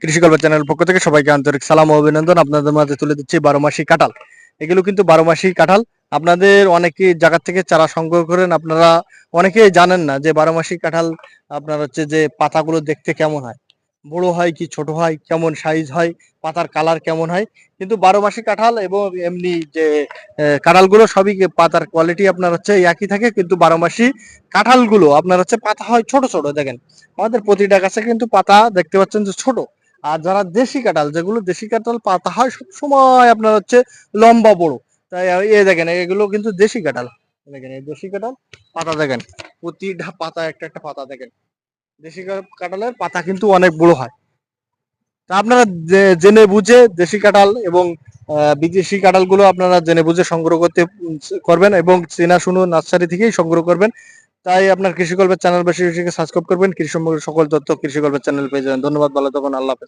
কৃষি কল্প চ্যানেল পক্ষ থেকে সবাইকে আন্তরিক সালাম ও অভিনন্দন। আপনাদের মাঝে তুলে দিচ্ছি 12 মাসি কাঁঠাল। এগুলো কিন্তু 12 মাসি কাঁঠাল। আপনাদের অনেকে জায়গা থেকে চারা সংগ্রহ করেন, আপনারা অনেকেই জানেন না যে 12 মাসি কাঁঠাল আপনার হচ্ছে যে পাতাগুলো দেখতে কেমন হয়, বড় হয় কি ছোট হয়, কেমন সাইজ হয়, পাতার কালার কেমন হয়। কিন্তু 12 মাসি কাঁঠাল এবং এমনি যে কাঁঠালগুলো সবই পাতার কোয়ালিটি আপনার হচ্ছে একই থাকে, কিন্তু 12 মাসি কাঁঠালগুলো আপনার হচ্ছে পাতা হয় ছোট ছোট। দেখেন আমাদের প্রতিটা গাছে কিন্তু পাতা দেখতে পাচ্ছেন যে ছোট। আর যারা দেশি কাঁঠাল, যেগুলো দেশি কাঁঠাল পাতা হয় সব সময় আপনার হচ্ছে লম্বা বড়। তাই এই দেখেন এগুলো কিন্তু দেশি কাঁঠাল। দেখেন এই দেশি কাঁঠাল পাতা দেখেন, প্রতিটা পাতা একটা একটা পাতা দেখেন। দেশি কাঁঠালের পাতা কিন্তু অনেক বড় হয়। তা আপনারা জেনে বুঝে দেশি কাঁঠাল এবং বিদেশি কাঁঠালগুলো আপনারা জেনে বুঝে সংগ্রহ করবেন এবং চেনা শুনো নার্সারি থেকেই সংগ্রহ করবেন। তাই আপনার কৃষি কল্পের চ্যানেল বেশি বেশি সাবস্ক্রাইব করবেন, কৃষি সম্পর্কে সকল তথ্য কৃষি কল্পের চ্যানেল পেয়ে যাবেন। ধন্যবাদ, ভালো থাকুন, আল্লাহ হাফেজ।